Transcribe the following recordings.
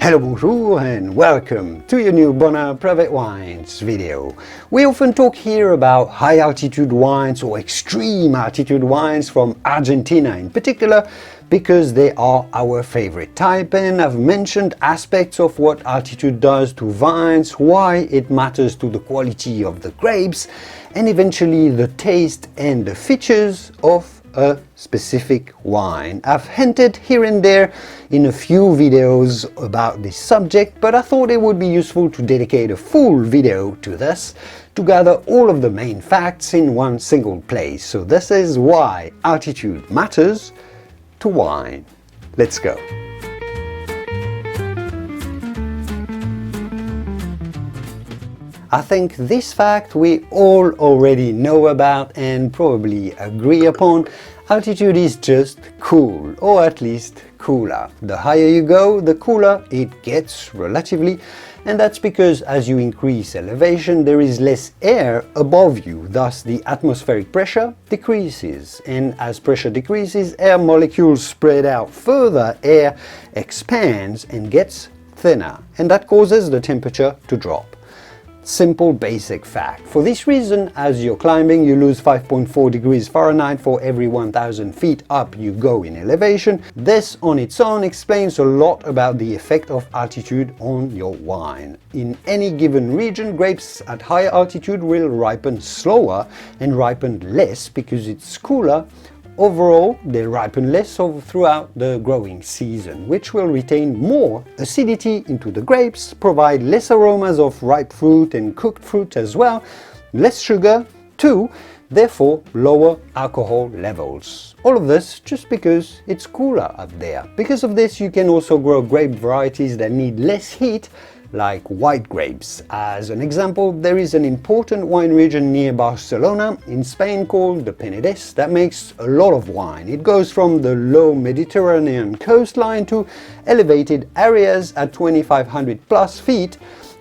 Hello, bonjour and welcome to your new Bonheur Private Wines video. We often talk here about high altitude wines or extreme altitude wines from Argentina in particular because they are our favorite type, and I've mentioned aspects of what altitude does to vines, why it matters to the quality of the grapes, and eventually the taste and the features of a specific wine. I've hinted here and there in a few videos about this subject, but I thought it would be useful to dedicate a full video to this, to gather all of the main facts in one single place. So this is why altitude matters to wine. Let's go. I think this fact we all already know about and probably agree upon. Altitude is just cool, or at least cooler. The higher you go, the cooler it gets relatively, and that's because as you increase elevation there is less air above you, thus the atmospheric pressure decreases, and as pressure decreases, air molecules spread out further, air expands and gets thinner, and that causes the temperature to drop. Simple basic fact. For this reason, as you're climbing, you lose 5.4 degrees Fahrenheit for every 1,000 feet up you go in elevation. This on its own explains a lot about the effect of altitude on your wine. In any given region, grapes at higher altitude will ripen slower and ripen less because it's cooler. Overall, they ripen less throughout the growing season, which will retain more acidity into the grapes, provide less aromas of ripe fruit and cooked fruit as well, less sugar too, therefore lower alcohol levels. All of this just because it's cooler up there. Because of this, you can also grow grape varieties that need less heat, like white grapes. As an example, there is an important wine region near Barcelona in Spain called the Penedès that makes a lot of wine. It goes from the low Mediterranean coastline to elevated areas at 2,500 plus feet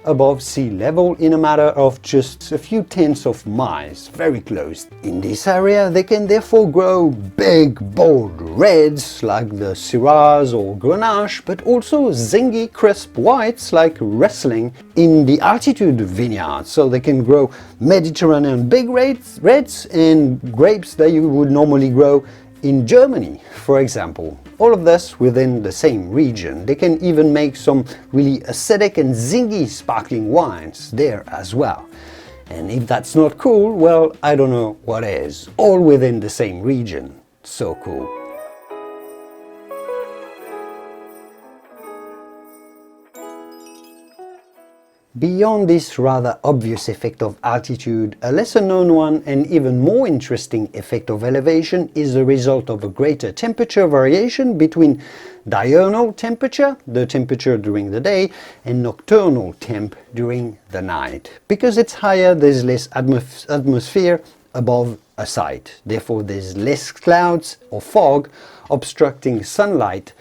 above sea level in a matter of just a few tenths of miles, very close. In this area, they can therefore grow big, bold reds like the Syrahs or Grenache, but also zingy, crisp whites like Riesling in the altitude vineyards. So they can grow Mediterranean big reds and grapes that you would normally grow in Germany, for example. All of this within the same region. They can even make some really acidic and zingy sparkling wines there as well. And if that's not cool, well, I don't know what is. All within the same region. So cool. Beyond this rather obvious effect of altitude, a lesser known one and even more interesting effect of elevation is the result of a greater temperature variation between diurnal temperature, the temperature during the day, and nocturnal temp during the night. Because it's higher, there's less atmosphere above a site. Therefore, there's less clouds or fog obstructing sunlight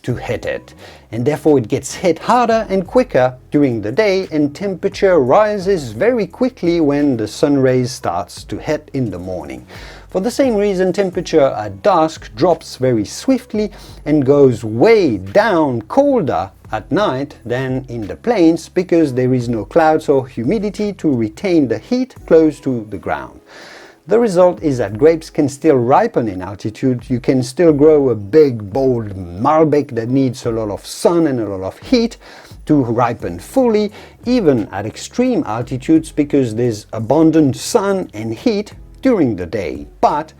to hit it, and therefore it gets hit harder and quicker during the day, and temperature rises very quickly when the sun rays starts to hit in the morning. For the same reason, temperature at dusk drops very swiftly and goes way down colder at night than in the plains because there is no clouds or humidity to retain the heat close to the ground. The result is that grapes can still ripen in altitude. You can still grow a big, bold Malbec that needs a lot of sun and a lot of heat to ripen fully, even at extreme altitudes, because there's abundant sun and heat during the day. But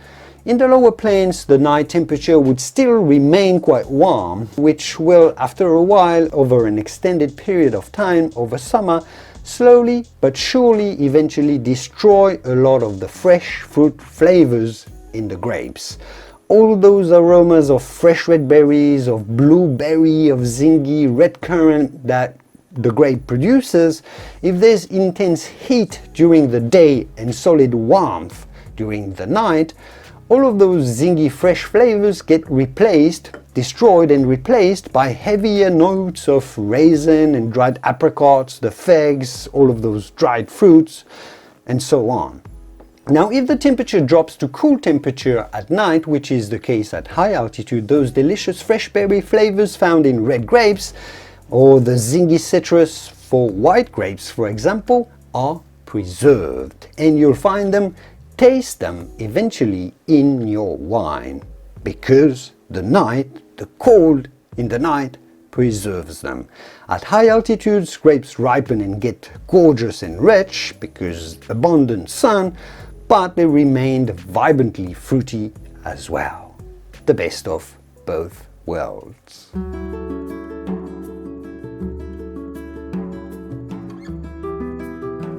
in the lower plains, the night temperature would still remain quite warm, which will, after a while, over an extended period of time over summer, slowly but surely eventually destroy a lot of the fresh fruit flavors in the grapes. All those aromas of fresh red berries, of blueberry, of zingy, red currant that the grape produces, if there's intense heat during the day and solid warmth during the night, all of those zingy fresh flavors get destroyed and replaced by heavier notes of raisin and dried apricots, the figs, all of those dried fruits, and so on. Now, if the temperature drops to cool temperature at night, which is the case at high altitude, those delicious fresh berry flavors found in red grapes or the zingy citrus for white grapes, for example, are preserved, and you'll find them, taste them eventually in your wine, because the cold in the night preserves them. At high altitudes, grapes ripen and get gorgeous and rich because abundant sun, but they remained vibrantly fruity as well. The best of both worlds.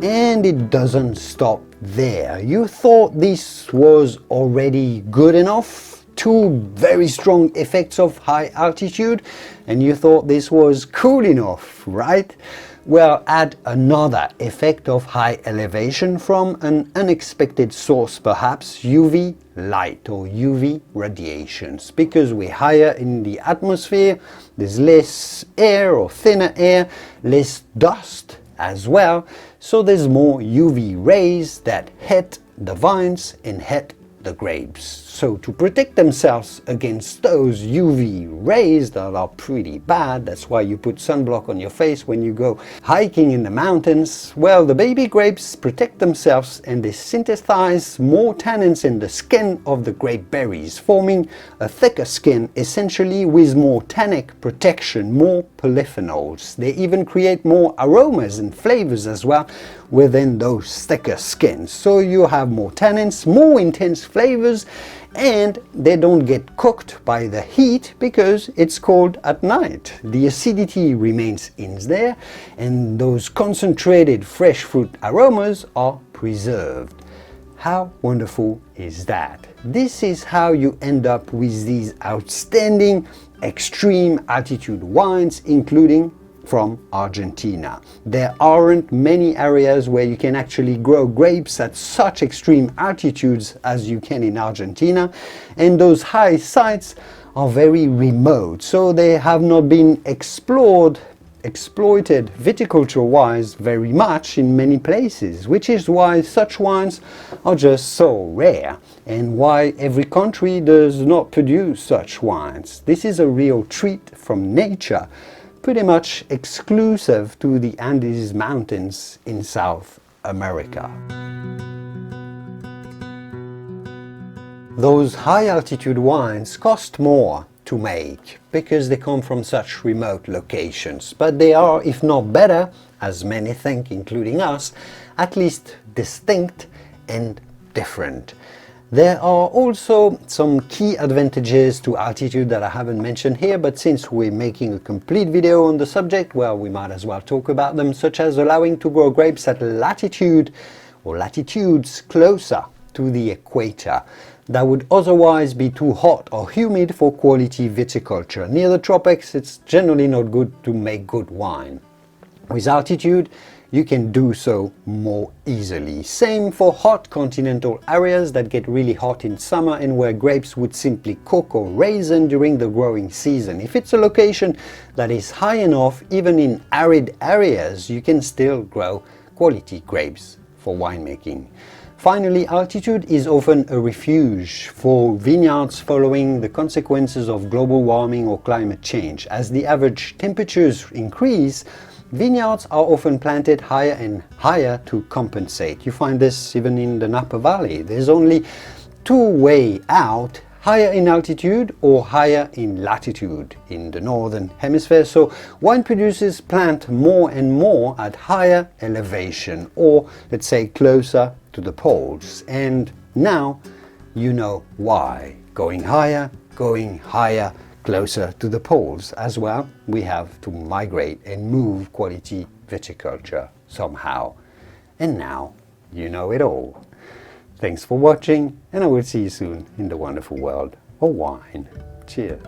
And it doesn't stop there. You thought this was already good enough? Two very strong effects of high altitude, and you thought this was cool enough, right? Well, add another effect of high elevation from an unexpected source, perhaps UV light or UV radiations. Because we're higher in the atmosphere, there's less air or thinner air, less dust as well, so there's more UV rays that hit the vines and hit the grapes. So to protect themselves against those UV rays that are pretty bad, that's why you put sunblock on your face when you go hiking in the mountains, well, the baby grapes protect themselves and they synthesize more tannins in the skin of the grape berries, forming a thicker skin, essentially with more tannic protection, more polyphenols. They even create more aromas and flavors as well within those thicker skins. So you have more tannins, more intense flavors, and they don't get cooked by the heat because it's cold at night. The acidity remains in there, and those concentrated fresh fruit aromas are preserved. How wonderful is that? This is how you end up with these outstanding extreme altitude wines, including from Argentina. There aren't many areas where you can actually grow grapes at such extreme altitudes as you can in Argentina, and those high sites are very remote, so they have not been exploited viticulture-wise very much in many places, which is why such wines are just so rare, and why every country does not produce such wines. This is a real treat from nature, pretty much exclusive to the Andes Mountains in South America. Those high altitude wines cost more to make because they come from such remote locations, but they are, if not better, as many think, including us, at least distinct and different. There are also some key advantages to altitude that I haven't mentioned here, but since we're making a complete video on the subject, well, we might as well talk about them, such as allowing to grow grapes at latitude or latitudes closer to the equator that would otherwise be too hot or humid for quality viticulture. Near the tropics, it's generally not good to make good wine. With altitude, you can do so more easily. Same for hot continental areas that get really hot in summer and where grapes would simply cook or raisin during the growing season. If it's a location that is high enough, even in arid areas, you can still grow quality grapes for winemaking. Finally, altitude is often a refuge for vineyards following the consequences of global warming or climate change. As the average temperatures increase, vineyards are often planted higher and higher to compensate. You find this even in the Napa Valley. There's only two ways out: higher in altitude or higher in latitude in the northern hemisphere. So wine producers plant more and more at higher elevation, or let's say closer to the poles. And now you know why. Going higher, closer to the poles as well, we have to migrate and move quality viticulture somehow. And now you know it all. Thanks for watching, and I will see you soon in the wonderful world of wine. Cheers.